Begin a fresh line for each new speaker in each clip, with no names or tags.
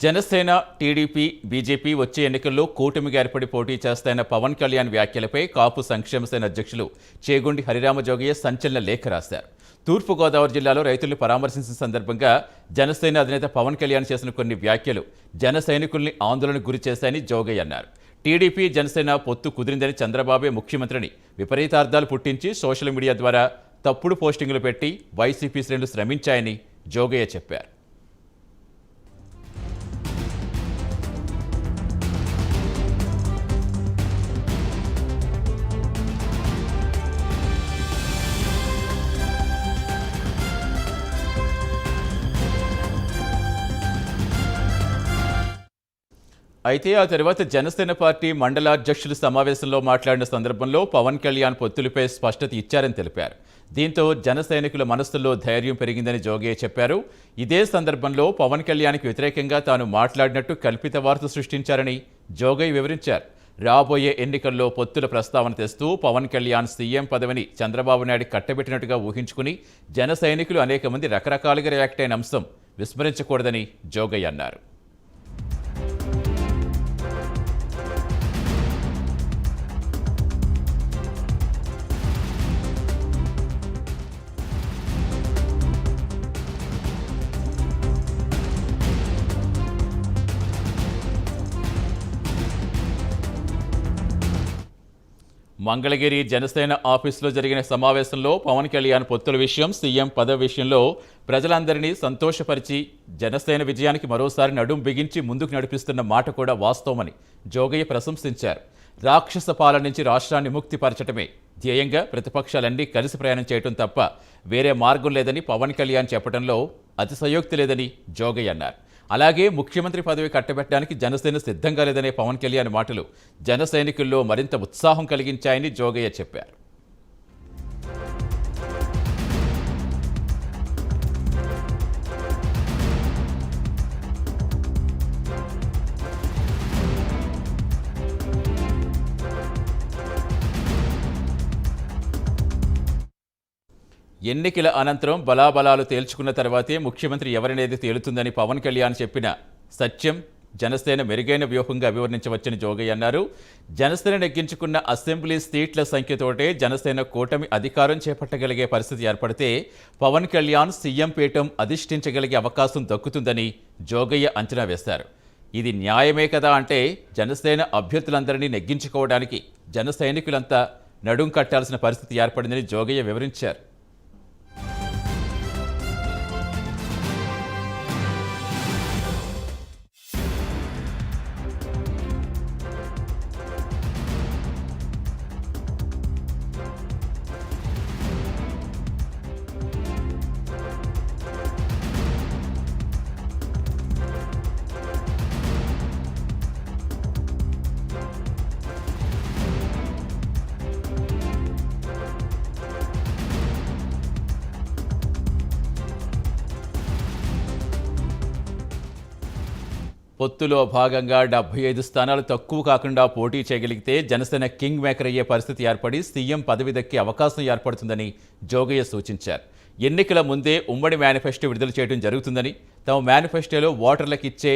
Janasena, TDP, BJP వచ్చే ఎన్నికల్లో కూటమిగా ఏర్పడి పోటీ చేస్తాయన్న పవన్ కళ్యాణ్ వ్యాఖ్యలపై కాపు సంక్షేమ సేన అధ్యక్షులు చేగొండి హరిరామజోగయ్య సంచలన లేఖ రాశారు. తూర్పుగోదావరి జిల్లాలో రైతుల్ని పరామర్శించిన సందర్భంగా జనసేన అధినేత పవన్ కళ్యాణ్ చేసిన కొన్ని వ్యాఖ్యలు జన సైనికుల్ని ఆందోళనకు గురి చేశాయని జోగయ్య అన్నారు. టీడీపీ, జనసేన పొత్తు కుదిరిందని చంద్రబాబే ముఖ్యమంత్రిని విపరీతార్థాలు పుట్టించి సోషల్ మీడియా ద్వారా తప్పుడు పోస్టింగులు పెట్టి వైసీపీ శ్రేణులు శ్రమించాయని జోగయ్య చెప్పారు. అయితే ఆ తర్వాత జనసేన పార్టీ మండలాధ్యక్షుల సమావేశంలో మాట్లాడిన సందర్భంలో పవన్ కళ్యాణ్ పొత్తులపై స్పష్టత ఇచ్చారని తెలిపారు. దీంతో జన సైనికుల మనస్సుల్లో ధైర్యం పెరిగిందని జోగయ్య చెప్పారు. ఇదే సందర్భంలో పవన్ కళ్యాణ్కి వ్యతిరేకంగా తాను మాట్లాడినట్టు కల్పిత వార్త సృష్టించారని జోగయ్య వివరించారు. రాబోయే ఎన్నికల్లో పొత్తుల ప్రస్తావన తెస్తూ పవన్ కళ్యాణ్ సీఎం పదవిని చంద్రబాబు నాయుడు కట్టబెట్టినట్టుగా ఊహించుకుని జన సైనికులు అనేక మంది రకరకాలుగా రియాక్ట్ అయిన అంశం విస్మరించకూడదని జోగయ్య అన్నారు. మంగళగిరి జనసేన ఆఫీసులో జరిగిన సమావేశంలో పవన్ కళ్యాణ్ పొత్తుల విషయం, సీఎం పదవి విషయంలో ప్రజలందరినీ సంతోషపరిచి జనసేన విజయానికి మరోసారి నడుం బిగించి ముందుకు నడిపిస్తున్న మాట కూడా వాస్తవమని జోగయ్య ప్రశంసించారు. రాక్షస పాలన నుంచి రాష్ట్రాన్ని ముక్తిపరచడమే ధ్యేయంగా ప్రతిపక్షాలన్నీ కలిసి ప్రయాణం చేయడం తప్ప వేరే మార్గం లేదని పవన్ కళ్యాణ్ చెప్పడంలో అతిశయోక్తి లేదని జోగయ్య అన్నారు. అలాగే ముఖ్యమంత్రి పదవి కట్టబెట్టడానికి జనసేన సిద్ధంగా లేదనే పవన్ కళ్యాణ్ మాటలు జన సైనికుల్లో మరింత ఉత్సాహం కలిగించాయని జోగయ్య చెప్పారు. ఎన్నికల అనంతరం బలాబలాలు తేల్చుకున్న తర్వాతే ముఖ్యమంత్రి ఎవరనేది తేలుతుందని పవన్ కళ్యాణ్ చెప్పిన సత్యం జనసేన మెరుగైన వ్యూహంగా అభివర్ణించవచ్చని జోగయ్య అన్నారు. జనసేన నెగ్గించుకున్న అసెంబ్లీ సీట్ల సంఖ్యతోటే జనసేన కూటమి అధికారం చేపట్టగలిగే పరిస్థితి ఏర్పడితే పవన్ కళ్యాణ్ సీఎం పీఠం అధిష్ఠించగలిగే అవకాశం దక్కుతుందని జోగయ్య అంచనా వేశారు. ఇది న్యాయమే కదా అంటే జనసేన అభ్యర్థులందరినీ నెగ్గించుకోవడానికి జన సైనికులంతా నడుం కట్టాల్సిన పరిస్థితి ఏర్పడిందని జోగయ్య వివరించారు. పొత్తులో భాగంగా 75 స్థానాలు తక్కువ కాకుండా పోటీ చేయగలిగితే జనసేన కింగ్ మేకర్ అయ్యే పరిస్థితి ఏర్పడి సీఎం పదవి దక్కే అవకాశం ఏర్పడుతుందని జోగయ్య సూచించారు. ఎన్నికల ముందే ఉమ్మడి మేనిఫెస్టో విడుదల చేయడం జరుగుతుందని, తమ మేనిఫెస్టోలో ఓటర్లకు ఇచ్చే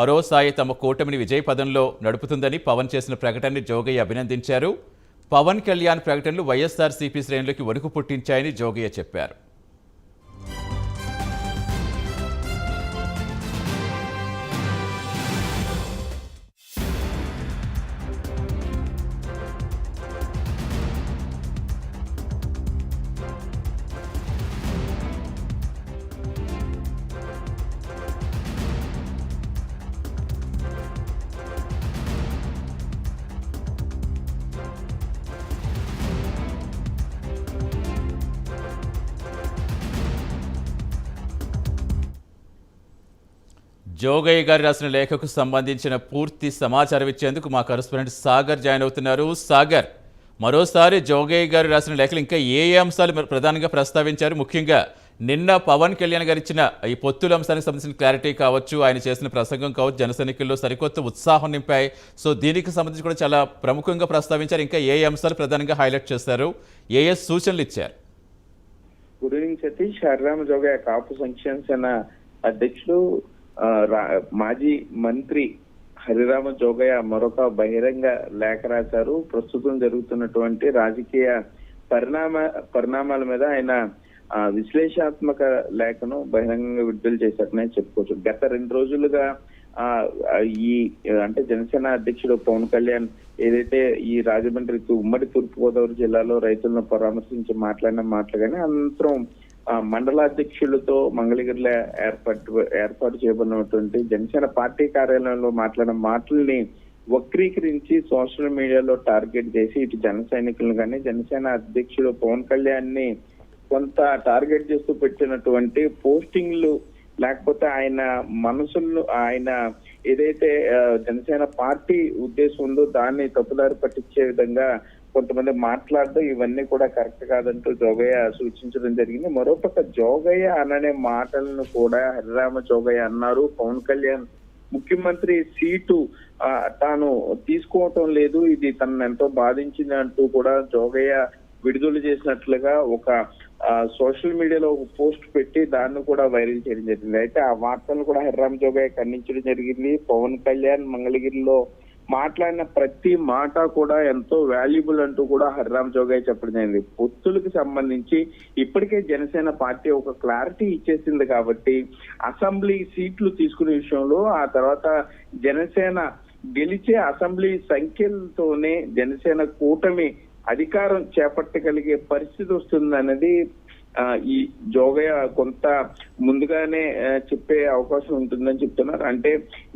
భరోసాయే తమ కూటమిని విజయపదంలో నడుపుతుందని పవన్ చేసిన ప్రకటనని జోగయ్య అభినందించారు. పవన్ కళ్యాణ్ ప్రకటనలు వైఎస్ఆర్సీపీ శ్రేణులకి వణుకు పుట్టించాయని జోగయ్య చెప్పారు. జోగయ్య గారు రాసిన లేఖకు సంబంధించిన పూర్తి సమాచారం ఇచ్చేందుకు మా కరెస్పాండెంట్ సాగర్ జాయిన్ అవుతున్నారు. సాగర్, మరోసారి జోగయ్య గారు రాసిన లేఖలు ఇంకా ఏ అంశాలు ప్రధానంగా ప్రస్తావించారు? ముఖ్యంగా నిన్న పవన్ కళ్యాణ్ గారు ఇచ్చిన ఈ పొత్తుల అంశానికి సంబంధించిన క్లారిటీ కావచ్చు, ఆయన చేసిన ప్రసంగం కావచ్చు, జన సైనికుల్లో సరికొత్త ఉత్సాహం నింపాయి. సో దీనికి సంబంధించి కూడా చాలా ప్రముఖంగా ప్రస్తావించారు. ఇంకా ఏ అంశాలు ప్రధానంగా హైలైట్ చేస్తారు, ఏ సూచనలు ఇచ్చారు?
Good evening Satish. హరిరామజోగయ్య కాపు సంక్షేమ సేన అధ్యక్షులు మాజీ మంత్రి హరిరామ జోగయ్య మరొక బహిరంగ లేఖ రాశారు. ప్రస్తుతం జరుగుతున్నటువంటి రాజకీయ పరిణామాల మీద ఆయన విశ్లేషణాత్మక లేఖను బహిరంగంగా విడుదల చేశారనే చెప్పుకోవచ్చు. గత 2 రోజులుగా అంటే జనసేన అధ్యక్షుడు పవన్ కళ్యాణ్ ఏదైతే ఈ రాజమండ్రి ఉమ్మడి తూర్పుగోదావరి జిల్లాలో రైతులను పరామర్శించి మాట్లాడిన మాటలు కానీ అనంతరం మండలాధ్యక్షులతో మంగళగిరిలో ఏర్పాటు చేయబడినటువంటి జనసేన పార్టీ కార్యాలయంలో మాట్లాడిన మాటల్ని వక్రీకరించి సోషల్ మీడియాలో టార్గెట్ చేసి ఇటు జన సైనికులను కానీ జనసేన అధ్యక్షుడు పవన్ కళ్యాణ్ ని కొంత టార్గెట్ చేస్తూ పెట్టినటువంటి పోస్టింగ్లు, లేకపోతే ఆయన మనసుల్లో ఆయన ఏదైతే జనసేన పార్టీ ఉద్దేశం ఉందో దాన్ని తప్పుదారి పట్టించే విధంగా కొంతమంది మాట్లాడడం ఇవన్నీ కూడా కరెక్ట్ కాదంటూ జోగయ్య సూచించడం జరిగింది. మరోపక్క జోగయ్య అననే మాటలను కూడా హరిరామ జోగయ్య అన్నారు. పవన్ కళ్యాణ్ ముఖ్యమంత్రి సీటు తాను తీసుకోవటం లేదు, ఇది తనను ఎంతో బాధించింది అంటూ కూడా జోగయ్య విడుదల చేసినట్లుగా ఒక సోషల్ మీడియాలో ఒక పోస్ట్ పెట్టి దాన్ని కూడా వైరల్ చేయడం జరిగింది. అయితే ఆ వార్తలను కూడా హరిరామ జోగయ్య ఖండించడం జరిగింది. పవన్ కళ్యాణ్ మంగళగిరిలో మాట్లాడిన ప్రతి మాట కూడా ఎంతో వాల్యుబుల్ అంటూ కూడా హరిరామ జోగయ్య చెప్పడం జరిగింది. పొత్తులకు సంబంధించి ఇప్పటికే జనసేన పార్టీ ఒక క్లారిటీ ఇచ్చేసింది కాబట్టి అసెంబ్లీ సీట్లు తీసుకునే విషయంలో ఆ తర్వాత జనసేన గెలిచే అసెంబ్లీ సంఖ్యలతోనే జనసేన కూటమి అధికారం చేపట్టగలిగే పరిస్థితి వస్తుందన్నది ఈ జోగయ్య కొంత ముందుగానే చెప్పే అవకాశం ఉంటుందని చెప్తున్నారు. అంటే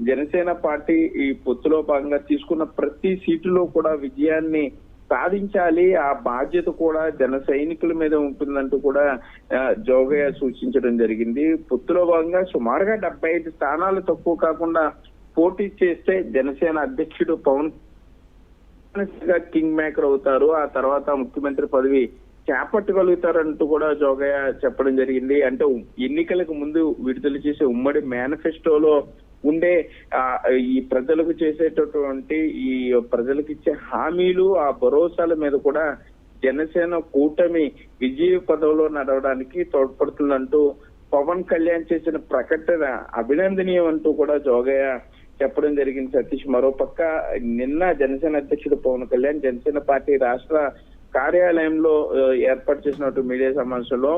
జనసేన పార్టీ ఈ పొత్తులో భాగంగా తీసుకున్న ప్రతి సీటులో కూడా విజయాన్ని సాధించాలి, ఆ బాధ్యత కూడా జన సైనికుల మీద ఉంటుందంటూ కూడా జోగయ్య సూచించడం జరిగింది. పొత్తులో భాగంగా సుమారుగా 75 స్థానాలు తక్కువ కాకుండా పోటీ చేస్తే జనసేన అధ్యక్షుడు పవన్ కింగ్ మేకర్ అవుతారు, ఆ తర్వాత ముఖ్యమంత్రి పదవి చేపట్టగలుగుతారంటూ కూడా జోగయ్య చెప్పడం జరిగింది. అంటే ఎన్నికలకు ముందు విడుదల చేసే ఉమ్మడి మేనిఫెస్టోలో ఉండే ఈ ప్రజలకు చేసేటటువంటి ఈ ప్రజలకు ఇచ్చే హామీలు, ఆ భరోసాల మీద కూడా జనసేన కూటమి విజయ పదవిలో నడవడానికి తోడ్పడుతుందంటూ పవన్ కళ్యాణ్ చేసిన ప్రకటన అభినందనీయం అంటూ కూడా జోగయ్య చెప్పడం జరిగింది. సతీష్, మరోపక్క నిన్న జనసేన అధ్యక్షుడు పవన్ కళ్యాణ్ జనసేన పార్టీ రాష్ట్ర కార్యాలయంలో ఏర్పాటు చేసినట్టు మీడియా సమావేశంలో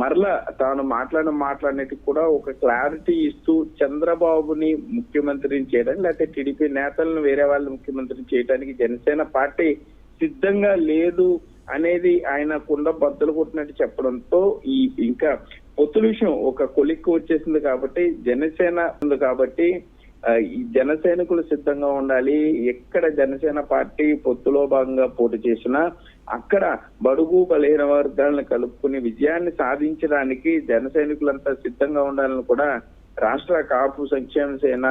మరలా తాను మాట్లాడినట్టు కూడా ఒక క్లారిటీ ఇస్తూ చంద్రబాబుని ముఖ్యమంత్రిని చేయడానికి లేకపోతే టీడీపీ నేతలను వేరే వాళ్ళని ముఖ్యమంత్రిని చేయడానికి జనసేన పార్టీ సిద్ధంగా లేదు అనేది ఆయన కుండ బద్దలు కొట్టినట్టు చెప్పడంతో ఇంకా పొత్తుల విషయం ఒక కొలిక్కు వచ్చేసింది కాబట్టి జనసేన ఉంది కాబట్టి ఈ జన సైనికులు సిద్ధంగా ఉండాలి. ఎక్కడ జనసేన పార్టీ పొత్తులో భాగంగా పోటీ చేసినా అక్కడ బడుగు బలహీన వర్గాలను కలుపుకుని విజయాన్ని సాధించడానికి జన సైనికులంతా సిద్ధంగా ఉండాలని కూడా రాష్ట్ర కాపు సంక్షేమ సేన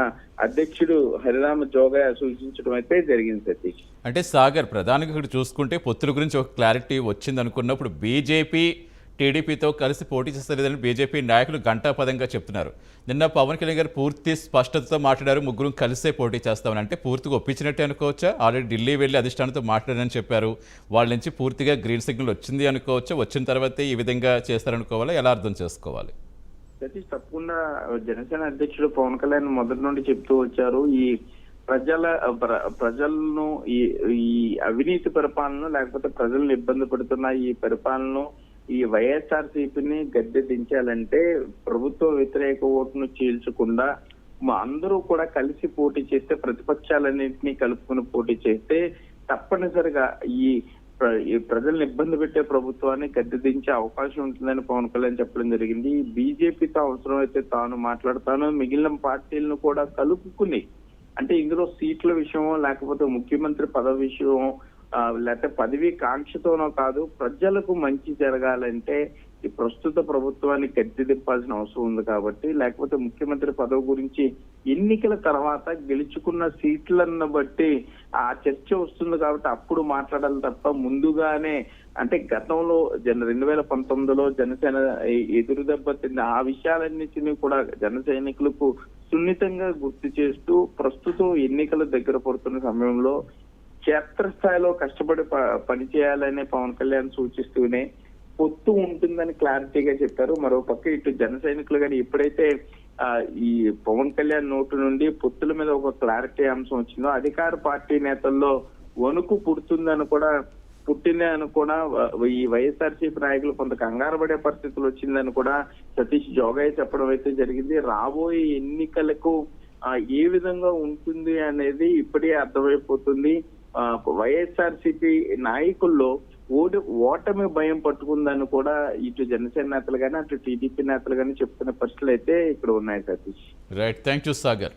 అధ్యక్షుడు హరిరామ జోగయ్య సూచించడం అయితే జరిగింది. సతీష్,
అంటే సాగర్, ప్రధానంగా ఇక్కడ చూసుకుంటే పొత్తుల గురించి ఒక క్లారిటీ వచ్చింది అనుకున్నప్పుడు బీజేపీ టీడీపీతో కలిసి పోటీ చేస్తలేదని బీజేపీ నాయకులు ఘంటాపదంగా చెప్తున్నారు. నిన్న పవన్ కళ్యాణ్ గారు పూర్తి స్పష్టతతో మాట్లాడారు, ముగ్గురు కలిసే పోటీ చేస్తామని. అంటే పూర్తిగా ఒప్పించినట్టే అనుకోవచ్చా? ఆల్రెడీ ఢిల్లీ వెళ్ళి అధిష్టానంతో మాట్లాడారని చెప్పారు, వాళ్ళ నుంచి పూర్తిగా గ్రీన్ సిగ్నల్ వచ్చింది అనుకోవచ్చా? వచ్చిన తర్వాతే ఈ విధంగా చేస్తారనుకోవాలా? ఎలా అర్థం చేసుకోవాలి?
సతీష్, తప్పకుండా జనసేన అధ్యక్షుడు పవన్ కళ్యాణ్ మొదటి నుండి చెప్తూ వచ్చారు, ఈ ప్రజలను ఈ అవినీతి పరిపాలన లేకపోతే ప్రజలను ఇబ్బంది పడుతున్న ఈ పరిపాలన ఈ వైఎస్ఆర్సీపీని గద్దె దించాలంటే ప్రభుత్వ వ్యతిరేక ఓటును చీల్చకుండా అందరూ కూడా కలిసి పోటీ చేస్తే, ప్రతిపక్షాలన్నింటినీ కలుపుకుని పోటీ చేస్తే తప్పనిసరిగా ఈ ప్రజలను ఇబ్బంది పెట్టే ప్రభుత్వాన్ని గద్దె దించే అవకాశం ఉంటుందని పవన్ కళ్యాణ్ చెప్పడం జరిగింది. బీజేపీతో అవసరమైతే తాను మాట్లాడతాను, మిగిలిన పార్టీలను కూడా కలుపుకుని, అంటే ఇందులో సీట్ల విషయం లేకపోతే ముఖ్యమంత్రి పదవి విషయం లేకపోతే పదవి కాంక్షతోనో కాదు, ప్రజలకు మంచి జరగాలంటే ఈ ప్రస్తుత ప్రభుత్వాన్ని గద్దె దింపాల్సిన అవసరం ఉంది కాబట్టి, లేకపోతే ముఖ్యమంత్రి పదవి గురించి ఎన్నికల తర్వాత గెలుచుకున్న సీట్లను బట్టి ఆ చర్చ వస్తుంది కాబట్టి అప్పుడు మాట్లాడాలి తప్ప ముందుగానే, అంటే గతంలో 2019లో జనసేన ఎదురు దెబ్బతింది, ఆ విషయాలన్నింటినీ కూడా జన సైనికులకు సున్నితంగా గుర్తు చేస్తూ ప్రస్తుతం ఎన్నికల దగ్గర పడుతున్న సమయంలో క్షేత్రస్థాయిలో కష్టపడి పనిచేయాలని పవన్ కళ్యాణ్ సూచిస్తూనే పొత్తు ఉంటుందని క్లారిటీగా చెప్పారు. మరో పక్క ఇటు జన సైనికులు కానీ ఎప్పుడైతే ఈ పవన్ కళ్యాణ్ నోటు నుండి పొత్తుల మీద ఒక క్లారిటీ అంశం వచ్చిందో అధికార పార్టీ నేతల్లో వణుకు పుట్టిందని కూడా ఈ వైఎస్ఆర్సీపీ నాయకులు కొంత కంగారు పడే పరిస్థితులు వచ్చిందని కూడా సతీష్ జోగయ్య చెప్పడం అయితే జరిగింది. రాబోయే ఎన్నికలకు ఏ విధంగా ఉంటుంది అనేది ఇప్పుడే అర్థమైపోతుంది. వైఎస్ఆర్సీపీ నాయకుల్లో ఓటమి భయం పట్టుకుందని కూడా ఇటు జనసేన నేతలు కానీ అటు టీడీపీ నేతలు కానీ చెప్తున్న పరిస్థితులు అయితే ఇక్కడ ఉన్నాయి Satish.
Right, thank you Sagar.